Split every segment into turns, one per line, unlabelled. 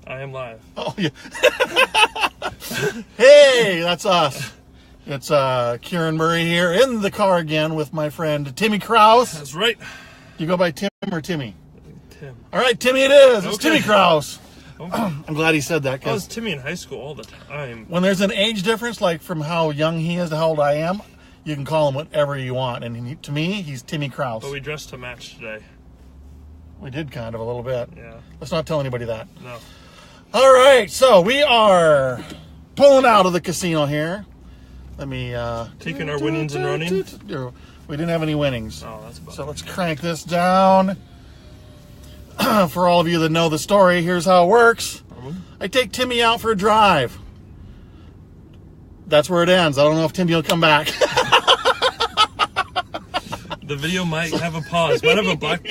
I am live.
Oh, yeah. Hey, that's us. It's Kieran Murray here in the car again with my friend Timmy Krause.
That's right.
Do you go by Tim or Timmy?
Tim.
All right, Timmy it is. It's
Okay.
Timmy Krause.
Okay.
I'm glad he said that
I was
because
Timmy in high school all the time.
when there's an age difference, like from how young he is to how old I am, you can call him whatever you want. And to me, he's Timmy Krause.
But we dressed to match today.
We did kind of a little bit.
Yeah.
Let's not tell anybody that.
No.
All right, so we are pulling out of the casino here. Let me...
Taking our winnings and running.
We didn't have any winnings.
Oh, that's about
So let's crank this down. For all of you that know the story, here's how it works. I take Timmy out for a drive. That's where it ends. I don't know if Timmy will come back.
The video might have a pause. Might have a black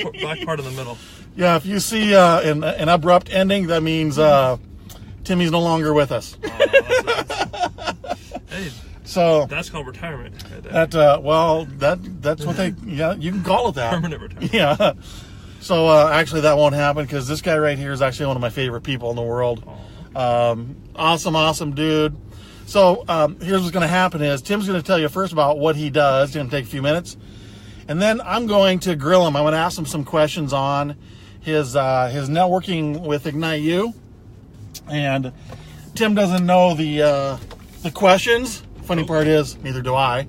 part in the middle.
Yeah, if you see an abrupt ending, that means Timmy's no longer with us.
Hey,
So
that's called retirement right there.
that's what they, yeah, you can call it that.
Permanent retirement.
Yeah. So actually that won't happen because this guy right here is actually one of my favorite people in the world. Awesome dude. So here's what's going to happen is Tim's going to tell you first about what he does. It's going to take a few minutes. And then I'm going to grill him. I'm going to ask him some questions on his networking with Ignite You. And Tim doesn't know the questions. Funny part is, neither do I.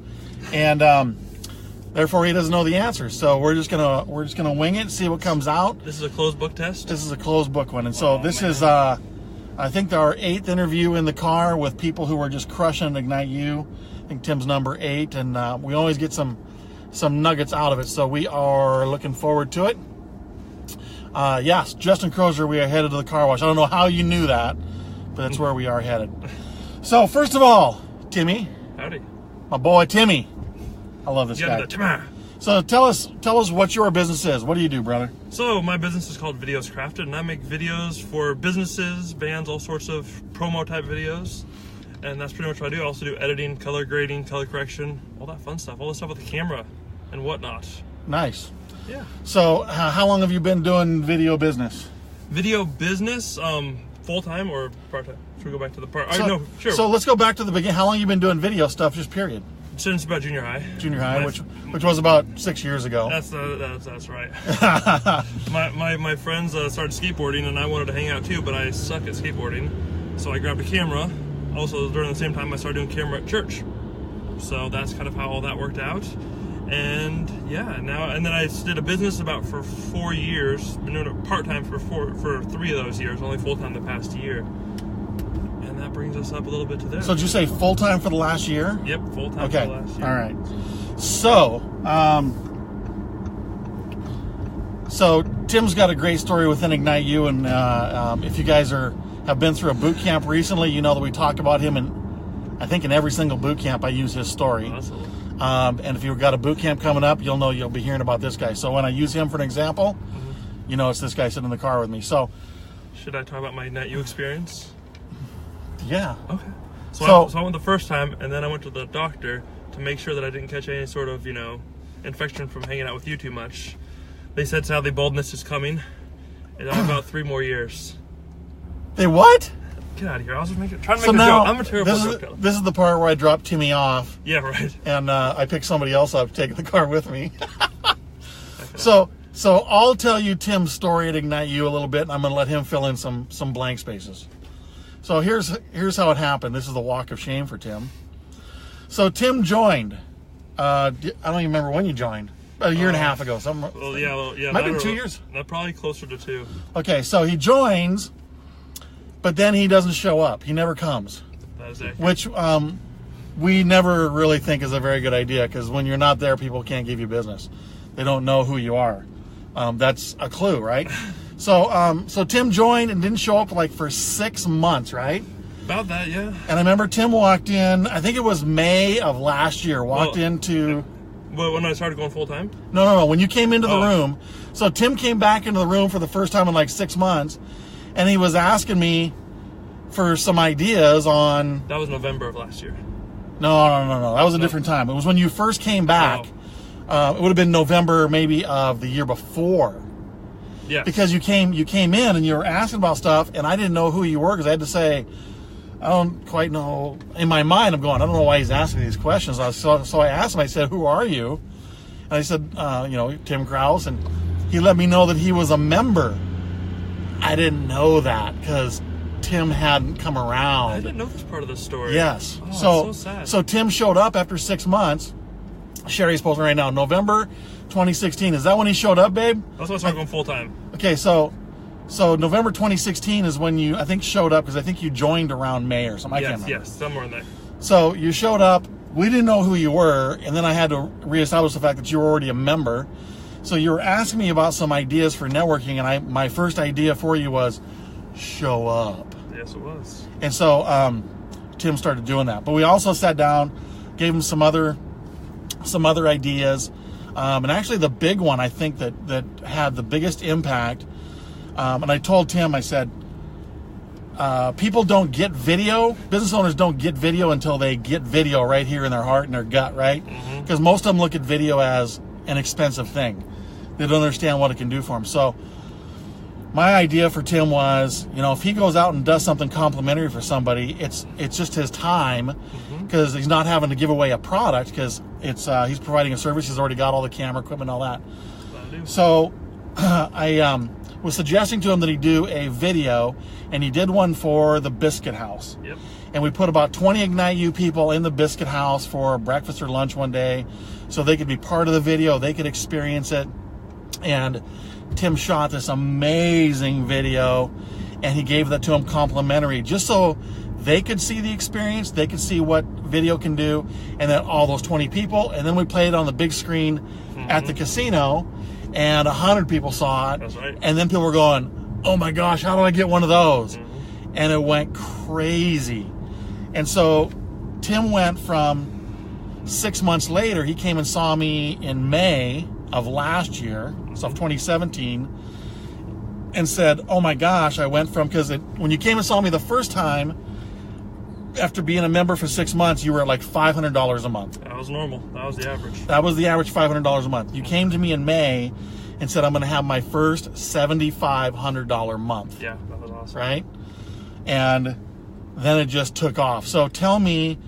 And therefore he doesn't know the answers. So we're just gonna wing it and see what comes out.
This is a closed book test?
This is a closed book one. And so this is I think our 8th interview in the car with people who are just crushing Ignite You. I think Tim's number 8, and we always get some nuggets out of it. So we are looking forward to it. Yes, Justin Crozier, we are headed to the car wash. I don't know how you knew that, but that's where we are headed. So first of all, Timmy.
Howdy.
My boy Timmy. I love this
Yeah,
guy.
the Timmer.
So tell us what your business is. What do you do, brother?
So my business is called Videos Crafted, and I make videos for businesses, bands, all sorts of promo type videos. And that's pretty much what I do. I also do editing, color grading, color correction, all that fun stuff, all the stuff with the camera and whatnot.
Nice.
Yeah.
So how long have you been doing video business?
Video business, full-time or part-time? Should we go back to the part? No, sure.
So let's go back to the beginning. How long have you been doing video stuff, just period?
Since about junior high.
Junior high, which was about 6 years ago.
That's right. my friends started skateboarding, and I wanted to hang out too, but I suck at skateboarding. So I grabbed a camera. Also, during the same time, I started doing camera at church. So that's kind of how all that worked out. And yeah, and then I did a business for 4 years. Been doing it part-time for 3 of those years, only full-time the past year. And that brings us up a little bit to this.
So did you say full-time for the last year?
Yep, full-time
Okay.
for the last year.
All right. So Tim's got a great story within Ignite You, and if you guys have been through a boot camp recently, you know that we talk about him, and I think in every single boot camp I use his story.
Awesome.
And if you've got a boot camp coming up, you'll be hearing about this guy. So when I use him for an example, you know it's this guy sitting in the car with me. So
should I talk about my Ignite You experience?
yeah.
Okay. So I went the first time, and then I went to the doctor to make sure that I didn't catch any sort of, infection from hanging out with you too much. They said sadly baldness is coming, and I have about 3 more years.
They what?
Get out of here! I was just trying to make
So
a
now
joke. I'm a terrible joke teller.
this is the part where I drop Timmy off,
Yeah, right.
and I pick somebody else up to take the car with me. So I'll tell you Tim's story at Ignite You a little bit, and I'm going to let him fill in some blank spaces. So here's how it happened. This is the walk of shame for Tim. So Tim joined. I don't even remember when you joined. About a year and a half ago.
Might
be 2 years.
Probably closer to 2.
Okay, so he joins, but then he doesn't show up. He never comes.
That is accurate.
Which we never really think is a very good idea, because when you're not there, people can't give you business. They don't know who you are. That's a clue, right? So Tim joined and didn't show up for 6 months, right?
About that, yeah.
And I remember Tim walked in, I think it was May of last year, into...
Well, when I started going full-time?
No. When you came into the room. So Tim came back into the room for the first time in 6 months, and he was asking me for some ideas on...
That was November of last year.
No. That was a different time. It was when you first came back. It would have been November maybe of the year before.
Yes.
Because you came in and you were asking about stuff, and I didn't know who you were because I had to say, I don't quite know. In my mind, I'm going, I don't know why he's asking me these questions. So I asked him, I said, who are you? And I said, Tim Krause. And he let me know that he was a member. I didn't know that because Tim hadn't come around.
I didn't know this part of the story.
Yes.
Oh, so sad.
So Tim showed up after 6 months. Sherry's posting right now, November 2016. Is that when he showed up, babe?
That's when I started going full time.
Okay, so November 2016 is when you, I think, showed up because I think you joined around May or something. I can't remember.
Yes, somewhere in there.
So you showed up. We didn't know who you were, and then I had to reestablish the fact that you were already a member. So you were asking me about some ideas for networking, and my first idea for you was show up.
Yes, it was.
And so Tim started doing that. But we also sat down, gave him some other ideas, and actually the big one I think that had the biggest impact. And I told Tim, I said, people don't get video. Business owners don't get video until they get video right here in their heart and their gut, right? Because most of them look at video as an expensive thing. They don't understand what it can do for them. So my idea for Tim was, if he goes out and does something complimentary for somebody, it's just his time, because he's not having to give away a product, because it's he's providing a service. He's already got all the camera equipment, all that. So I was suggesting to him that he do a video, and he did one for the Biscuit House.
Yep.
And we put about 20 Ignite You people in the Biscuit House for breakfast or lunch one day, so they could be part of the video, they could experience it. And Tim shot this amazing video, and he gave that to them complimentary, just so they could see the experience, they could see what video can do, and then all those 20 people, and then we played it on the big screen at the casino, and 100 people saw it.
That's right.
And then people were going, oh my gosh, how do I get one of those? And it went crazy. And so Tim went from 6 months later, he came and saw me in May of last year, so of 2017, and said, oh my gosh, I went from, because when you came and saw me the first time, after being a member for 6 months, you were at like $500 a month.
That was normal. That was the average.
That was the average, $500 a month. You came to me in May and said, I'm going to have my first $7,500 month.
Yeah, that was awesome.
Right? And then it just took off. So tell me,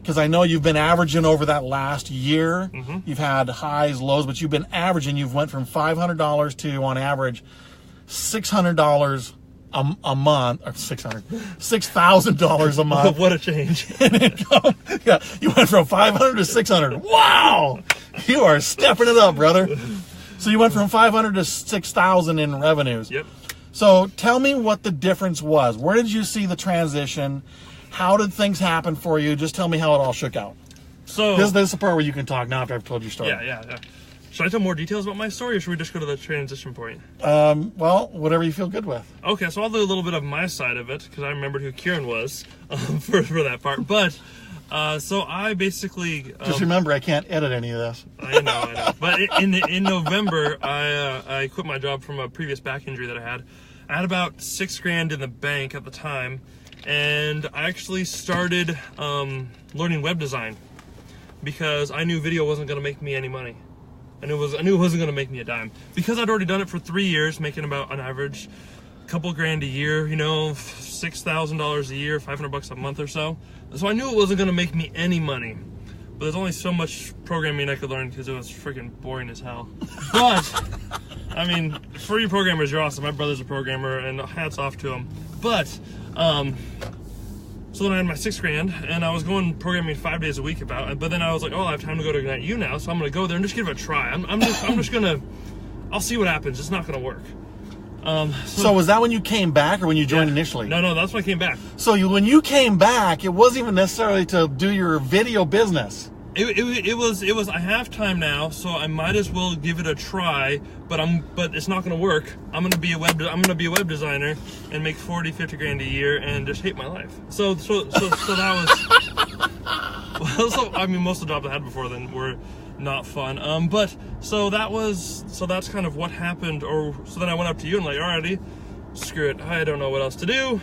because I know you've been averaging over that last year. You've had highs, lows, but you've been averaging. You've went from $500 to, on average, $600 a month, or $6,000 a month.
What a change.
In income. Yeah, you went from 500 to 600. Wow! You are stepping it up, brother. So you went from 500 to 6,000 in revenues.
Yep.
So tell me what the difference was. Where did you see the transition? How did things happen for you? Just tell me how it all shook out.
So
this is the part where you can talk now after I've told your story.
Yeah. Should I tell more details about my story, or should we just go to the transition point?
Well, whatever you feel good with.
Okay, so I'll do a little bit of my side of it, because I remembered who Kieran was for that part. But, so I basically...
just remember, I can't edit any of this.
I know. But in November, I quit my job from a previous back injury that I had. I had about $6,000 in the bank at the time, and I actually started learning web design, because I knew video wasn't going to make me any money. I knew it wasn't going to make me a dime, because I'd already done it for 3 years, making about an average couple grand a year, $6,000 a year, $500 a month or so. So I knew it wasn't going to make me any money. But there's only so much programming I could learn, because it was freaking boring as hell. But I mean, for you programmers, you're awesome. My brother's a programmer, and hats off to him. But so then I had my $6,000, and I was going programming 5 days a week but then I was like, oh, I have time to go to Ignite You now, so I'm gonna go there and just give it a try. I'm just gonna, I'll see what happens. It's not gonna work.
So was that when you came back, or when you joined initially?
No, that's when I came back.
So when you came back, it wasn't even necessarily to do your video business.
It was I have time now, so I might as well give it a try, but it's not gonna work. I'm gonna be a web designer and make 40, 50 grand a year and just hate my life. So that was well, so I mean, most of the jobs I had before then were not fun. But so that's kind of what happened. So then I went up to you and like, alrighty, screw it, I don't know what else to do.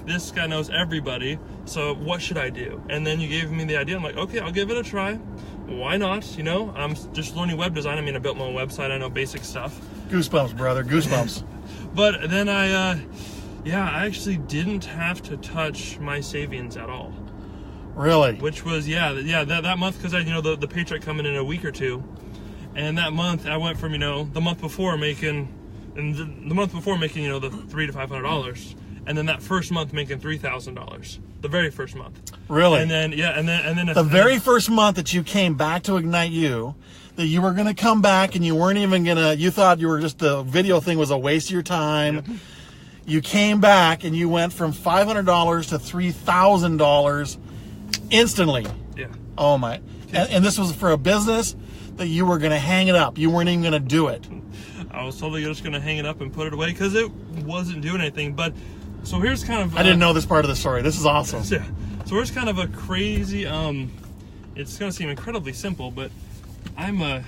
This guy knows everybody, so what should I do? And then you gave me the idea. I'm like, okay, I'll give it a try. Why not? I'm just learning web design. I mean, I built my own website. I know basic stuff.
Goosebumps, brother. Goosebumps.
But then I actually didn't have to touch my savings at all.
Really?
Which was, that month, because I, the paycheck coming in a week or two. And that month I went from, the month before making, the $300 to $500. And then that first month making $3,000. The very first month.
Really?
And then,
the very first month that you came back to Ignite You, that you were going to come back and you weren't even going to, you thought you were just, the video thing was a waste of your time. Yep. You came back and you went from $500 to $3,000 instantly.
Yeah.
Oh my. And this was for a business that you were going to hang it up. You weren't even going to do it.
I was totally just going to hang it up and put it away because it wasn't doing anything. But so here's kind of...
I didn't know this part of the story. This is awesome.
Yeah. So here's kind of a crazy... it's going to seem incredibly simple, but I'm a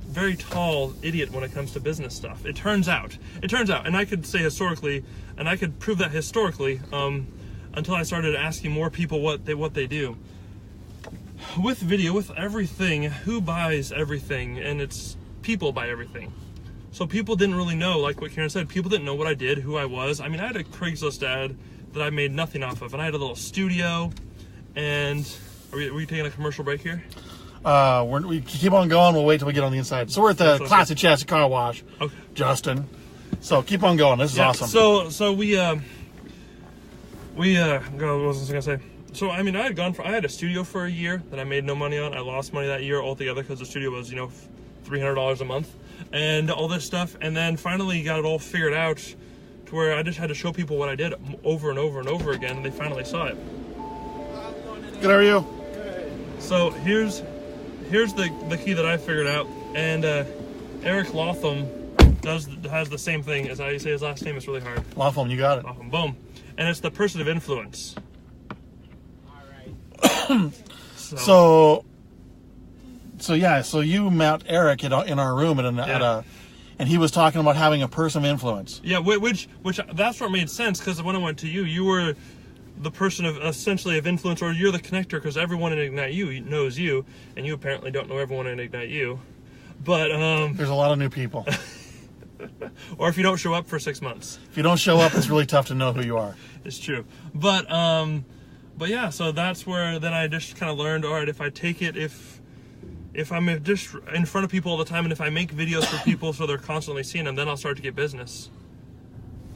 very tall idiot when it comes to business stuff. It turns out, and I could say historically, and I could prove that historically, until I started asking more people what they do. With video, with everything, who buys everything? And it's people buy everything. So people didn't really know, like what Karen said, people didn't know what I did, who I was. I mean, I had a Craigslist ad that I made nothing off of, and I had a little studio, and are we taking a commercial break here?
We keep on going. We'll wait till we get on the inside. So we're at the Classic Chassis Car Wash,
okay.
Justin. So keep on going. This is awesome.
So what was I gonna say? So I mean, I had a studio for a year that I made no money on. I lost money that year altogether because the studio was $300 a month and all this stuff. And then finally got it all figured out to where I just had to show people what I did over and over and over again, and they finally saw it.
Good, how are you?
So here's the key that I figured out, and Eric Lotham has the same thing. As how you say his last name, it's really hard.
Lotham, you got it.
Lotham, boom. And it's the person of influence.
So you met Eric in our room and he was talking about having a person of influence.
Yeah, which that's what made sense, because when I went to you, you were the person of essentially of influence, or you're the connector, because everyone in Ignite You knows you, and you apparently don't know everyone in Ignite You. But
there's a lot of new people.
Or if you don't show up for 6 months.
If you don't show up, it's really tough to know who you are.
It's true. But yeah, so that's where then I just kind of learned, all right, if I take it, if I'm just in front of people all the time, and if I make videos for people so they're constantly seeing them, then I'll start to get business.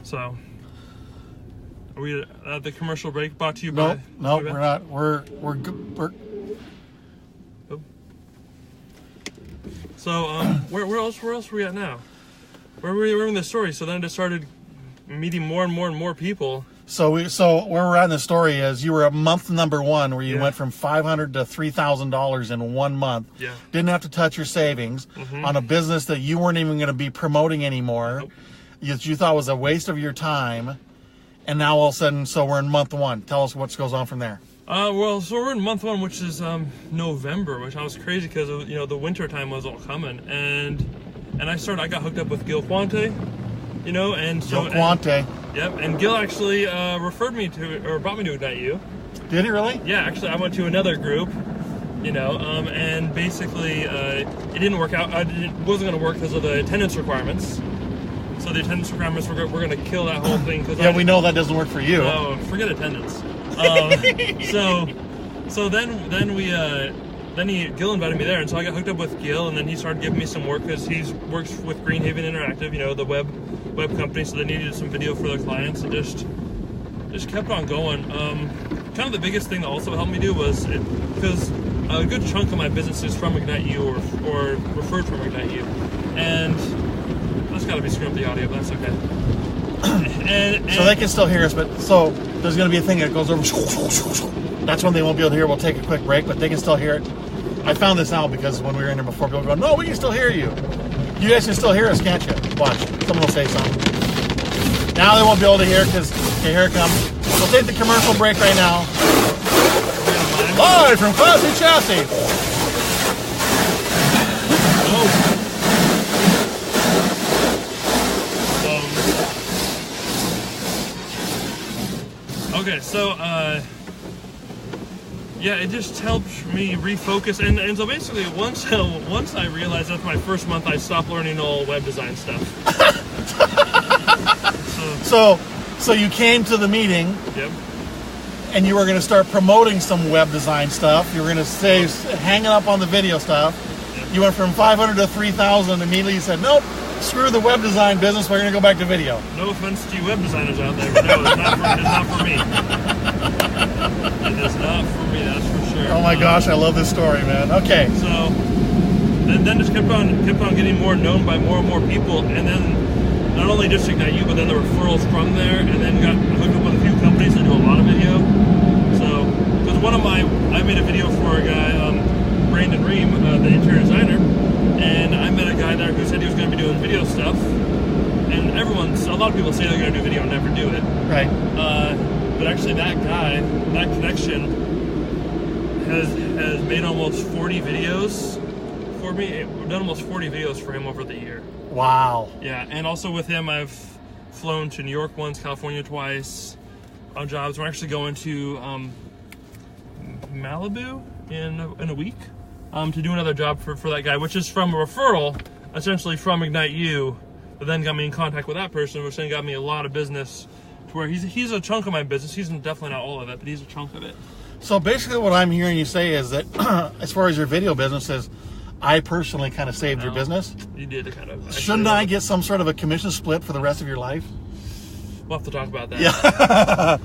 So, are we at the commercial break brought to you by...
No, we're not. We're good.
Oh. So, where else were we at now? Where were we in the story? So then I just started meeting more and more people. So
where we're at in the story is you were at month number 1 where you went from $500 to $3,000 in 1 month.
Yeah.
Didn't have to touch your savings on a business that you weren't even going to be promoting anymore.
Nope.
You thought was a waste of your time. And now all of a sudden, so we're in month 1. Tell us what goes on from there.
Well, so we're in month 1, which is November, which I was crazy because the winter time was all coming, and I got hooked up with Gil Quante, and so
Gil Quante.
Yep, and Gil actually referred me to, or brought me to Ignite You.
Did he really?
Yeah, actually, I went to another group, and basically it didn't work out. It wasn't going to work because of the attendance requirements. So the attendance requirements were going to kill that whole thing.
Yeah, we know that doesn't work for you.
No, forget attendance. So then Gil invited me there, and so I got hooked up with Gil, and then he started giving me some work because he works with Greenhaven Interactive, the web company, so they needed some video for their clients, and just kept on going. Kind of the biggest thing that also helped me do was because a good chunk of my business is from Ignite You or referred from Ignite You, and that's got to be screwing up the audio, but that's okay. And
so they can still hear us, but so there's going to be a thing that goes over. That's when they won't be able to hear. We'll take a quick break, but they can still hear it. I found this out because when we were in here before, people go, "No, we can still hear you. You guys can still hear us, can't you?" Watch, someone will say something. Now they won't be able to hear because here it comes. We'll take the commercial break right now. Live from Classic Chassis.
Oh. Okay, so, yeah, it just helped me refocus, and so basically, once I realized after my first month, I stopped learning all web design stuff.
So you came to the meeting.
Yep.
And you were going to start promoting some web design stuff. You were going to say, hanging up on the video stuff.
Yep.
You went from 500 to 3,000, and immediately you said, nope, screw the web design business, we're going to go back to video.
No offense to you web designers out there, but no, it's not for me. It is not for me, that's for sure.
Oh my gosh, I love this story, man. Okay.
So, then just kept on getting more known by more and more people, and then not only just Ignite You, but then the referrals from there, and then got hooked up with a few companies that do a lot of video. So, because I made a video for a guy, Brandon Ream, the interior designer, and I met a guy there who said he was going to be doing video stuff, and a lot of people say they're going to do video and never do it.
Right.
But actually that guy, that connection, has made almost 40 videos for me. We've done almost 40 videos for him over the year.
Wow.
Yeah, and also with him, I've flown to New York once, California twice on jobs. We're actually going to Malibu in a week to do another job for that guy, which is from a referral, essentially from Ignite You, but then got me in contact with that person, which then got me a lot of business to where he's a chunk of my business. He's definitely not all of it, but he's a chunk of it.
So basically what I'm hearing you say is that as far as your video business is, I personally kind of saved your business.
You did kind of.
Shouldn't I get some sort of a commission split for the rest of your life?
We'll have to talk about that.
Yeah.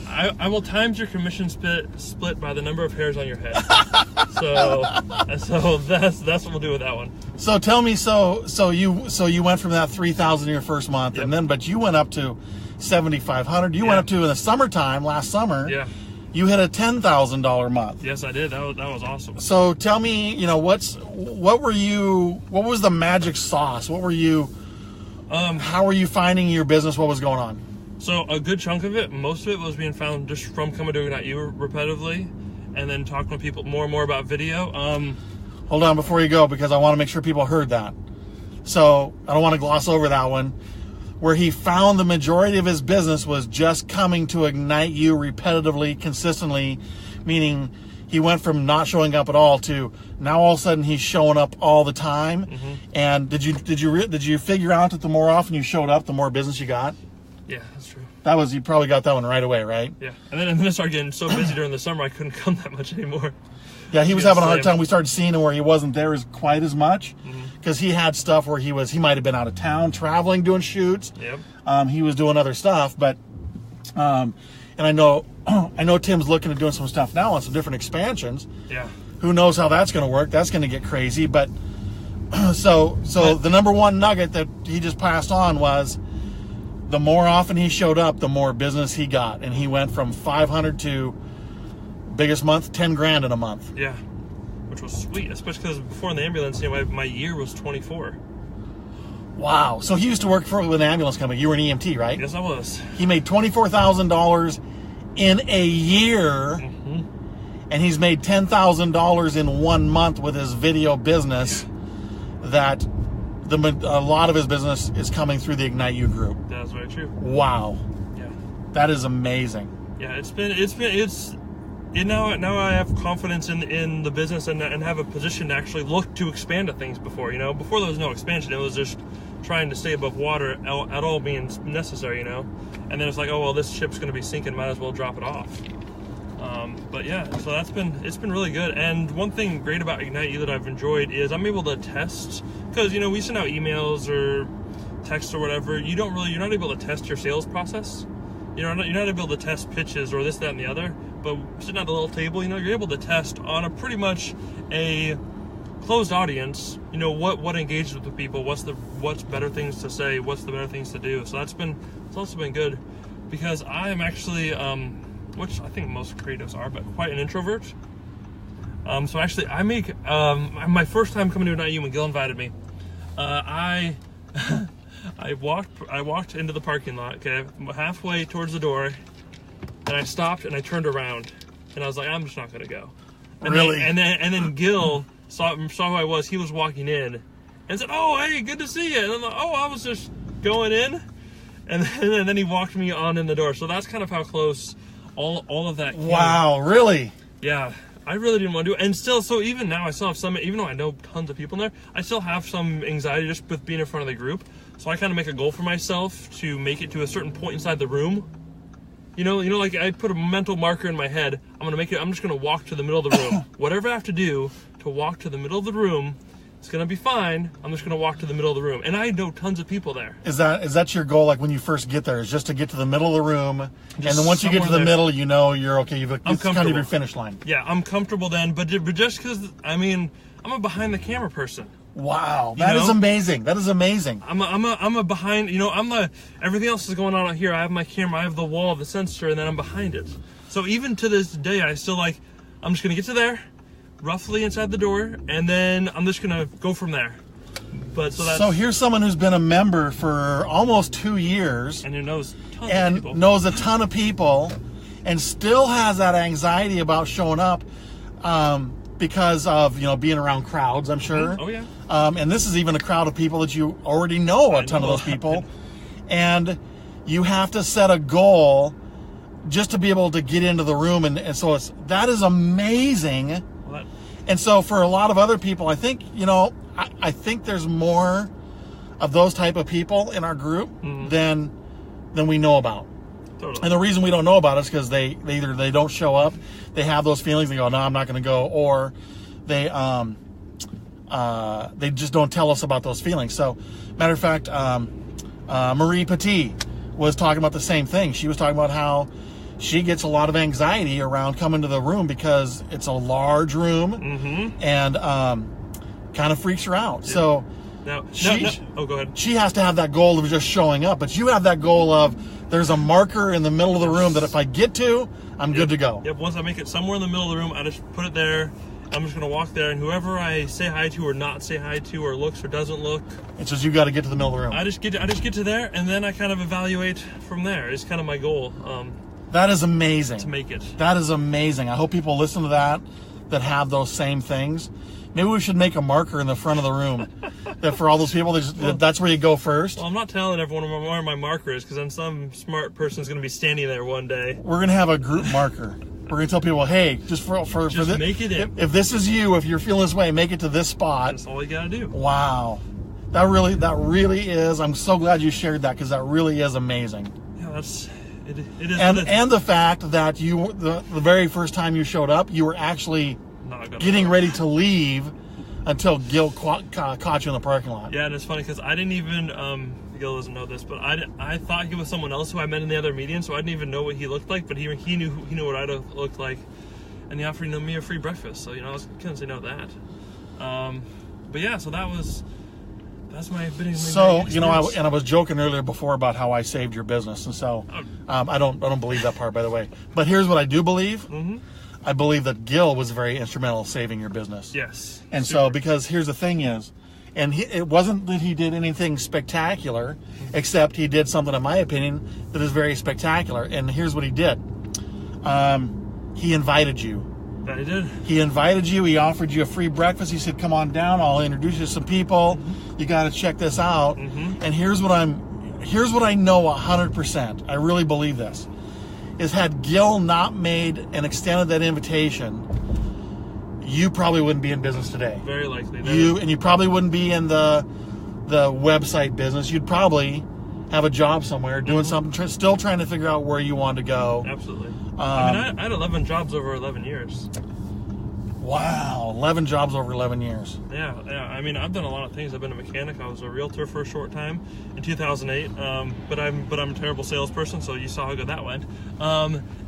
I will times your commission split by the number of hairs on your head. so that's what we'll do with that one.
So tell me, so you went from that 3,000 your first month,
yep.
and then but you went up to 7,500. You went up to in the summertime last summer.
Yeah.
You hit a $10,000 month.
Yes, I did. That was awesome.
So tell me, what was the magic sauce? What were you? How were you finding your business? What was going on?
So a good chunk of it, most of it was being found just from coming to Ignite You repetitively, and then talking to people more and more about video.
Hold on before you go, because I want to make sure people heard that. So I don't want to gloss over that one. Where he found the majority of his business was just coming to Ignite You repetitively, consistently, meaning he went from not showing up at all to now all of a sudden he's showing up all the time. Mm-hmm. And did you figure out that the more often you showed up, the more business you got?
Yeah, that's true.
You probably got that one right away, right?
Yeah, and then I started getting so busy during the summer I couldn't come that much anymore.
Yeah, he was having a hard time. We started seeing him where he wasn't there quite as much because he had stuff where he might have been out of town, traveling, doing shoots.
Yep.
He was doing other stuff, but and I know Tim's looking at doing some stuff now on some different expansions.
Yeah.
Who knows how that's going to work? That's going to get crazy. But so the number one nugget that he just passed on was the more often he showed up, the more business he got, and he went from 500 to biggest month, 10 grand in a month.
Yeah, which was sweet, especially because before in the ambulance, my year was 24.
Wow. So he used to work for an ambulance company. You were an EMT, right?
Yes, I was.
He made $24,000 in a year, and he's made $10,000 in 1 month with his video business. That a lot of his business is coming through the Ignite You group.
That's very true.
Wow.
Yeah.
That is amazing.
Yeah, now I have confidence in the business and have a position to actually look to expand at things before. Before there was no expansion, it was just trying to stay above water at all means necessary, And then it's like, oh well, this ship's going to be sinking, might as well drop it off. But yeah, so it's been really good. And one thing great about Ignite You that I've enjoyed is I'm able to test, because we send out emails or text or whatever. You're not able to test your sales process. You're not able to test pitches or this, that, and the other. But sitting at a little table, you're able to test on a pretty much a closed audience. What engages with the people, what's better things to say, what's the better things to do. So it's also been good, because I am actually, which I think most creatives are, but quite an introvert. So actually, I make my first time coming to Ignite You when Gil invited me. I walked into the parking lot, okay, halfway towards the door, and I stopped and I turned around, and I was like, I'm just not gonna go. And
really?
Then Gil saw who I was. He was walking in, and said, "Oh, hey, good to see you." And I'm like, "Oh, I was just going in," and then he walked me on in the door. So that's kind of how close all of that came.
Wow, really?
Yeah. I really didn't want to do it. And still, so even now, I still have some, even though I know tons of people in there, I still have some anxiety just with being in front of the group. So I kind of make a goal for myself to make it to a certain point inside the room. You know, like I put a mental marker in my head. I'm just going to walk to the middle of the room. Whatever I have to do to walk to the middle of the room, it's going to be fine. I'm just going to walk to the middle of the room. And I know tons of people there.
Is that your goal, like when you first get there, is just to get to the middle of the room, and then once you get to the middle, you know you're okay. It's kind of your finish line.
Yeah, I'm comfortable then. But just because, I mean, I'm a behind the camera person.
Wow, that is amazing. That is amazing.
I'm a behind, everything else is going on out here. I have my camera, I have the wall, the sensor, and then I'm behind it. So even to this day, I still I'm just going to get to there, roughly inside the door, and then I'm just going to go from there. So here's someone who's been a member for almost 2 years. And who knows tons
and
of people.
Knows a ton of people, and still has that anxiety about showing up. Because of being around crowds, I'm sure.
Oh yeah.
And this is even a crowd of people that you already know a ton of those people, and you have to set a goal just to be able to get into the room, and so that is amazing.
What?
And so for a lot of other people, I think I think there's more of those type of people in our group than we know about.
Totally.
And the reason we don't know about it is because they either they don't show up, they have those feelings, they go, no, I'm not going to go, or they just don't tell us about those feelings. So, matter of fact, Marie Petit was talking about the same thing. She was talking about how she gets a lot of anxiety around coming to the room because it's a large room and kind of freaks her out. Yeah. So
go ahead.
She has to have that goal of just showing up, but you have that goal of there's a marker in the middle of the room that if I get to, I'm good to go.
Yep, once I make it somewhere in the middle of the room, I just put it there. I'm just going to walk there, and whoever I say hi to or not say hi to, or looks or doesn't look,
it's just you got to get to the middle of the room.
I just get to there, and then I kind of evaluate from there. It's kind of my goal.
That is amazing.
To make it.
That is amazing. I hope people listen to that have those same things. Maybe we should make a marker in the front of the room that for all those people, that's where you go first.
Well, I'm not telling everyone where my marker is, because then some smart person's going to be standing there one day.
We're going to have a group marker. We're going to tell people, hey, just
make it in.
If this is you, if you're feeling this way, make it to this spot.
That's all you got to do.
Wow. That really is. I'm so glad you shared that, because that really is amazing.
Yeah, it is.
And the fact that the very first time you showed up, you were actually getting ready to leave until Gil caught you in the parking lot.
Yeah, and it's funny because I didn't even, Gil doesn't know this, but I thought he was someone else who I met in the other meeting, so I didn't even know what he looked like, but he knew what I looked like, and he offered me a free breakfast, so I couldn't say no to that. But yeah, so that's my bidding.
So I was joking earlier before about how I saved your business, and so I don't believe that part, by the way. But here's what I do believe. Mm-hmm. I believe that Gil was very instrumental in saving your business.
Yes.
And so, because here's the thing is, and it wasn't that he did anything spectacular, except he did something, in my opinion, that is very spectacular. And here's what he did. He invited you.
That he did.
He invited you. He offered you a free breakfast. He said, come on down. I'll introduce you to some people. Mm-hmm. You got to check this out. Mm-hmm. And here's what I know 100%. I really believe this. Is had Gil not made and extended that invitation, you probably wouldn't be in business today.
Very likely.
You probably wouldn't be in the website business. You'd probably have a job somewhere doing something, still trying to figure out where you want to go.
Absolutely. I had 11 jobs over 11 years.
Wow, 11 jobs over 11 years.
Yeah. I mean, I've done a lot of things. I've been a mechanic. I was a realtor for a short time in 2008. But I'm a terrible salesperson, so you saw how good that went.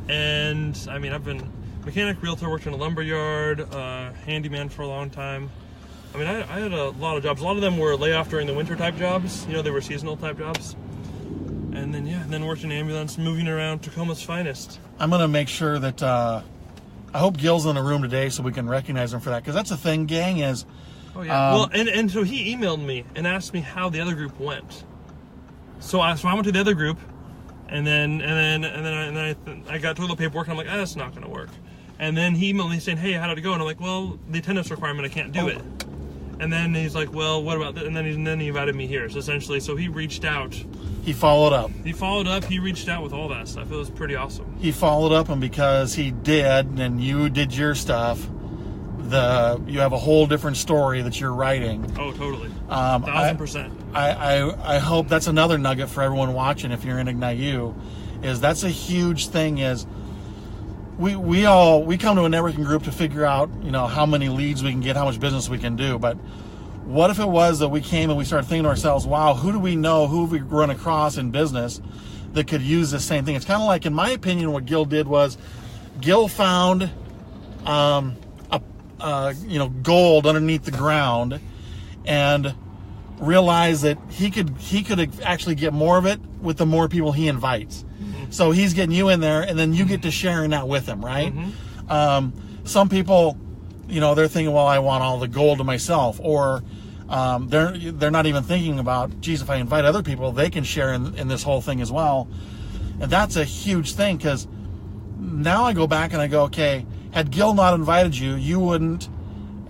And I mean, I've been mechanic, realtor, worked in a lumber yard, handyman for a long time. I mean, I had a lot of jobs. A lot of them were layoff during the winter type jobs. They were seasonal type jobs. And then worked in ambulance, moving around Tacoma's finest.
I'm gonna make sure that. I hope Gil's in the room today so we can recognize him for that, because that's the thing, gang, is...
Oh, yeah. Well, and so he emailed me and asked me how the other group went. So I went to the other group, and then I got told the paperwork, and I'm like, that's not going to work. And then he emailed me saying, hey, how did it go? And I'm like, well, the attendance requirement, I can't do it. And then he's like, well, what about that? And then he invited me here. So essentially, he reached out.
He followed up.
He reached out with all that stuff. It was pretty awesome.
He followed up, and because he did, and you did your stuff, you have a whole different story that you're writing.
Oh, totally. 1,000%.
I hope that's another nugget for everyone watching. If you're in Ignite U, is that's a huge thing. Is we come to a networking group to figure out, how many leads we can get, how much business we can do. But what if it was that we came and we started thinking to ourselves, wow, who do we know, who have we run across in business that could use this same thing? It's kind of like, in my opinion, what Gil did was Gil found gold underneath the ground and realized that he could actually get more of it with the more people he invites. So he's getting you in there, and then you get to sharing that with him, right? Some people, they're thinking, well, I want all the gold to myself, or they're not even thinking about, geez, if I invite other people, they can share in this whole thing as well. And that's a huge thing, because now I go back and I go, okay, had Gil not invited you, you wouldn't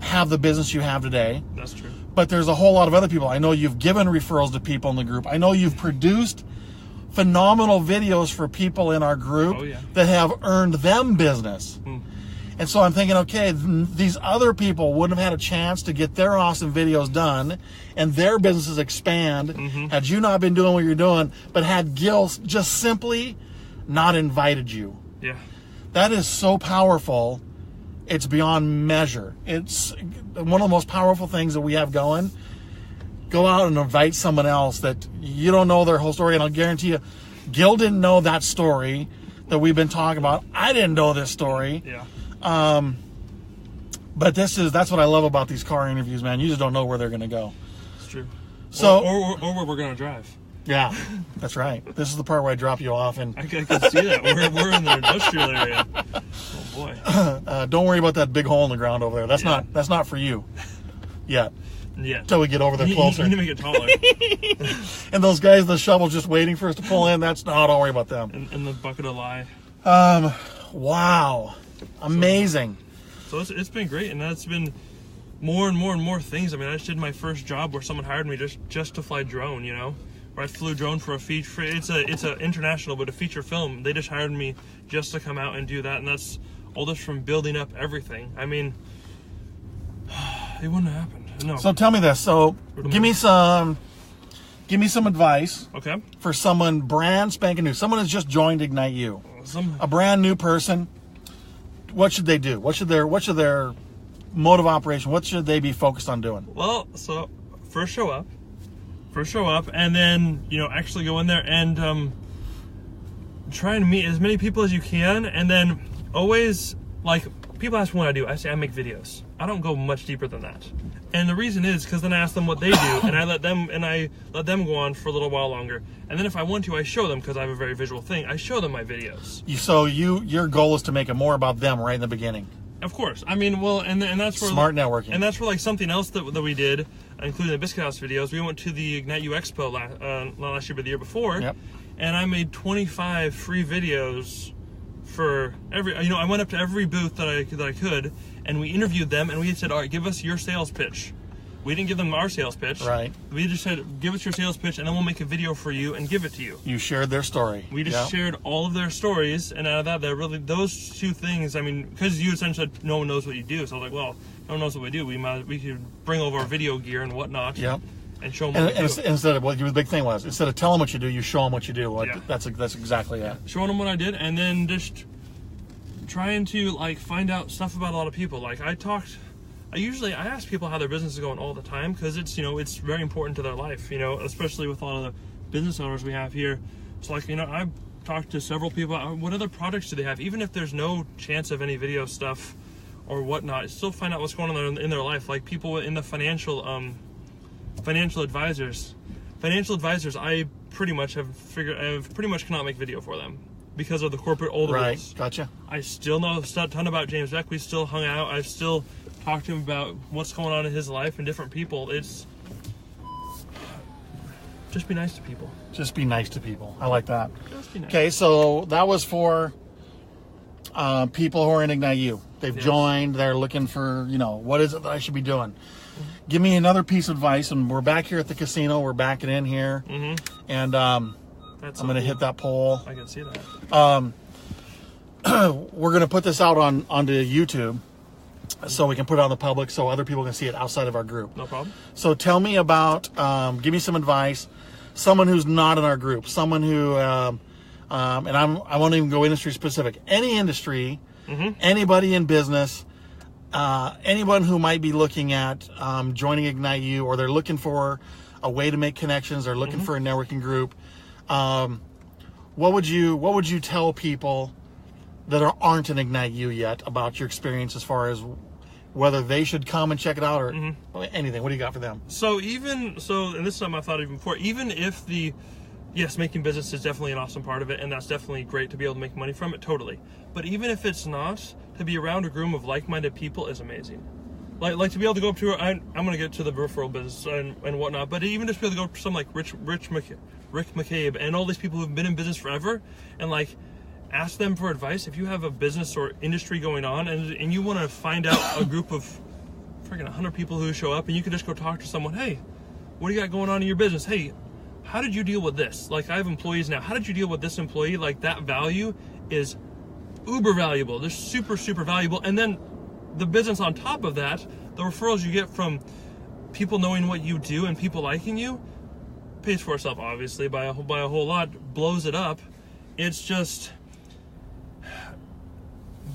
have the business you have today.
That's true.
But there's a whole lot of other people. I know you've given referrals to people in the group. I know you've produced phenomenal videos for people in our group that have earned them business. And so I'm thinking, okay, these other people wouldn't have had a chance to get their awesome videos done and their businesses expand had you not been doing what you're doing, but had Gil just simply not invited you.
Yeah.
That is so powerful. It's beyond measure. It's one of the most powerful things that we have going. Go out and invite someone else that you don't know their whole story, and I'll guarantee you, Gil didn't know that story that we've been talking about. I didn't know this story.
Yeah.
But that's what I love about these car interviews, man. You just don't know where they're going to go.
It's true.
So,
or where we're going to drive.
Yeah, that's right. This is the part where I drop you off, and
I can see that. We're in the industrial area. Oh boy.
Don't worry about that big hole in the ground over there. That's not for you yet.
Yeah.
Until we get over there closer.
You need to make it taller.
And those guys, the shovel just waiting for us to pull in. Don't worry about them.
And the bucket of lye.
Wow. Amazing.
So it's been great, and that's been more and more and more things. I mean, I just did my first job where someone hired me just to fly drone, where I flew drone for a feature. It's a international, but a feature film. They just hired me just to come out and do that, and that's all just from building up everything. I mean, it wouldn't have happened. No.
So tell me this. So give me some advice.
Okay.
For someone brand spanking new. Someone has just joined Ignite U. A brand new person. What should they do? What should their mode of operation? What should they be focused on doing?
Well, so first show up, and then actually go in there and try and meet as many people as you can, and then always, like, people ask me what I do. I say I make videos. I don't go much deeper than that. And the reason is because then I ask them what they do, and I let them go on for a little while longer. And then if I want to, I show them, because I have a very visual thing. I show them my videos.
So your goal is to make it more about them right in the beginning.
Of course. I mean, well, and that's where
smart networking.
And that's where, like, something else that we did, including the Biscuit House videos. We went to the Ignite U Expo not last year, but the year before.
Yep.
And I made 25 free videos for every. I went up to every booth that I could, and we interviewed them, and we said, all right, give us your sales pitch. We didn't give them our sales pitch.
Right.
We just said, give us your sales pitch, and then we'll make a video for you and give it to you.
You shared their story.
We just shared all of their stories, and out of that, really, those two things, I mean, because you essentially said no one knows what you do. So I was like, well, no one knows what we do. We could bring over our video gear and whatnot.
Yep.
And show them what we do.
Instead of what your big thing was, instead of telling them what you do, you show them what you do. Like, that's exactly it.
Showing them what I did, and then just trying to, like, find out stuff about a lot of people. Like, I ask people how their business is going all the time, because it's very important to their life, especially with a lot of the business owners we have here. So, like, I've talked to several people. What other products do they have? Even if there's no chance of any video stuff or whatnot, still find out what's going on in their life. Like, people in the financial advisors. I pretty much cannot make video for them because of the corporate old rules.
Right, gotcha.
I still know a ton about James Beck. We still hung out. I've still talked to him about what's going on in his life and different people. It's just be nice to people.
Just be nice to people. I like that.
Just be nice.
Okay, so that was for people who are in Ignite U. They've joined. They're looking for, what is it that I should be doing? give me another piece of advice. And we're back here at the casino. We're backing in here. And I'm going to hit that pole.
I can see that.
We're going to put this out onto YouTube so we can put it on the public so other people can see it outside of our group.
No problem.
So tell me about, give me some advice. Someone who's not in our group. Someone who, and I won't even go industry specific. Any industry, anybody in business, anyone who might be looking at joining Ignite U, or they're looking for a way to make connections, they're looking for a networking group. What would you tell people that aren't in Ignite U yet about your experience as far as whether they should come and check it out or anything? What do you got for them?
And this is something I thought even before, even if yes, making business is definitely an awesome part of it, and that's definitely great to be able to make money from it, totally. But even if it's not, to be around a group of like-minded people is amazing. Like to be able to go up to, I'm going to get to the referral business and whatnot, but even just be able to go up to some like Rick McCabe and all these people who've been in business forever, and like ask them for advice. If you have a business or industry going on and you want to find out a group of freaking 100 people who show up, and you can just go talk to someone, hey, what do you got going on in your business? Hey, how did you deal with this? Like, I have employees now. How did you deal with this employee? Like, that value is uber valuable. They're super, super valuable. And then the business on top of that, the referrals you get from people knowing what you do and people liking you, pays for itself, obviously, by a whole lot, blows it up. It's just,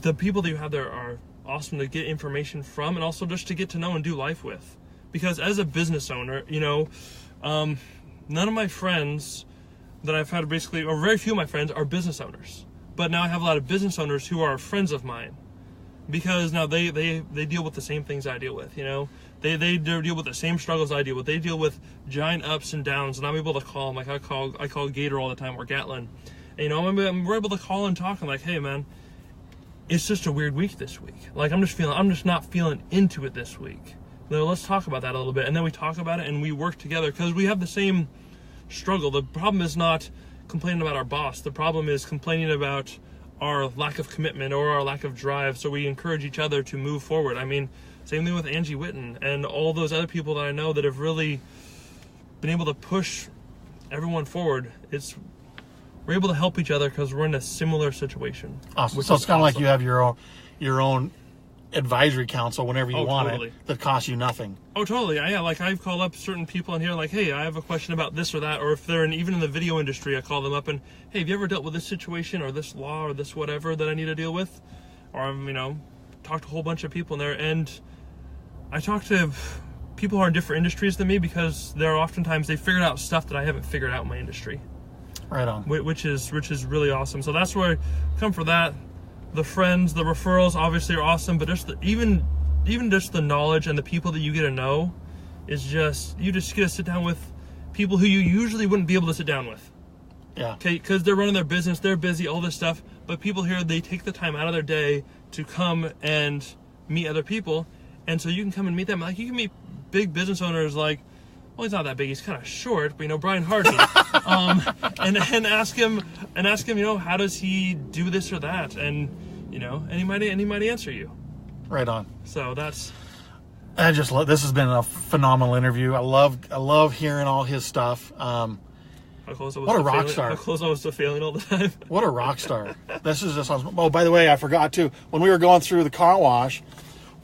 the people that you have there are awesome to get information from, and also just to get to know and do life with. Because as a business owner, none of my friends that I've had, basically, or very few of my friends, are business owners. But now I have a lot of business owners who are friends of mine, because now they deal with the same things I deal with. They deal with the same struggles I deal with. They deal with giant ups and downs, and I'm able to call them. Like I call Gator all the time, or Gatlin. And, we're able to call and talk. I'm like, hey man, it's just a weird week this week. Like I'm just not feeling into it this week. Let's talk about that a little bit. And then we talk about it and we work together, because we have the same struggle. The problem is not complaining about our boss. The problem is complaining about our lack of commitment or our lack of drive. So we encourage each other to move forward. I mean, same thing with Angie Witten and all those other people that I know that have really been able to push everyone forward. We're able to help each other because we're in a similar situation.
Awesome. So it's kind of like you have your own advisory council whenever you want it, that costs you nothing.
Oh, totally. Yeah, like I've called up certain people in here, like, hey, I have a question about this or that, or if they're even in the video industry, I call them up and, hey, have you ever dealt with this situation or this law or this whatever that I need to deal with? Or I've, talked to a whole bunch of people in there, and I talk to people who are in different industries than me, because they're oftentimes, they figured out stuff that I haven't figured out in my industry.
Right on.
Which is really awesome. So that's where I come for that. The friends, the referrals obviously are awesome, but just even just the knowledge and the people that you get to know is just, you just get to sit down with people who you usually wouldn't be able to sit down with.
Yeah.
Okay, because they're running their business, they're busy, all this stuff, but people here, they take the time out of their day to come and meet other people, and so you can come and meet them. Like, you can meet big business owners like, well, he's not that big, he's kind of short, but Brian Hardy, and ask him, how does he do this or that, and and he might answer you. Right on. So that's.
I just love. This has been a phenomenal interview. I love hearing all his stuff. What a rock star!
How close I was to failing all the time.
What a rock star! This is just awesome. Oh, by the way, I forgot too. When we were going through the car wash,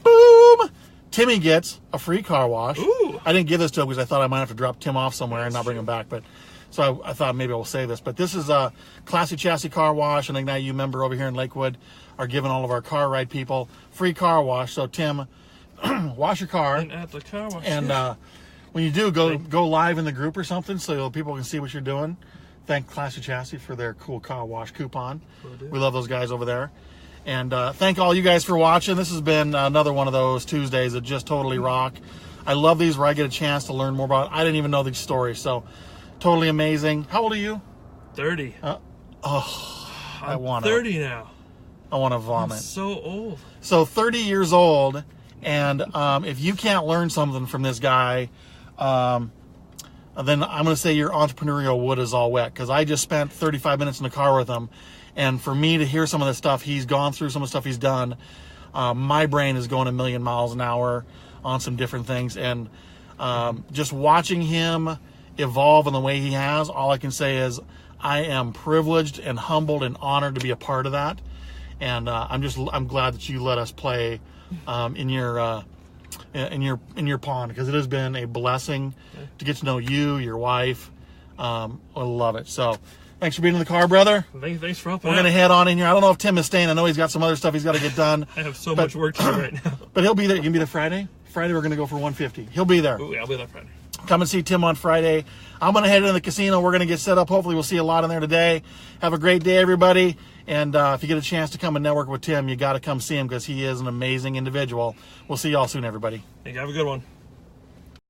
boom! Timmy gets a free car wash.
Ooh.
I didn't give this to him because I thought I might have to drop Tim off somewhere and not bring him back. But so I thought maybe I will save this. But this is a Classy Chassis Car Wash, and Ignite U member over here in Lakewood are giving all of our car ride people free car wash. So Tim, wash your car.
And at the car wash.
And when you do, go live in the group or something so people can see what you're doing. Thank Classy Chassis for their cool car wash coupon. We love those guys over there. And thank all you guys for watching. This has been another one of those Tuesdays that just totally rock. I love these where I get a chance to learn more about it. I didn't even know these stories, so totally amazing. How old are you?
30.
I want
30 now.
I want to vomit.
I'm so old.
So 30 years old, and if you can't learn something from this guy, then I'm going to say your entrepreneurial wood is all wet, because I just spent 35 minutes in the car with him. And for me to hear some of the stuff he's gone through, some of the stuff he's done, my brain is going a million miles an hour. on some different things. And just watching him evolve in the way he has, all I can say is I am privileged and humbled and honored to be a part of that. And I'm glad that you let us play in your pond, because it has been a blessing to get to know you, your wife. I love it. So thanks for being in the car, brother.
Thanks for helping.
We're going to head on in here. I don't know if Tim is staying. I know he's got some other stuff he's got to get done.
I have so much work to do right now.
But he'll be there. You can be there Friday? Friday we're going to go for 150. He'll be there.
Ooh, yeah, I'll be there Friday.
Come and see Tim on Friday. I'm going to head into the casino. We're going to get set up. Hopefully we'll see a lot in there today. Have a great day, everybody. And if you get a chance to come and network with Tim, you got to come see him, because he is an amazing individual. We'll see y'all soon, everybody.
Hey, have a good one.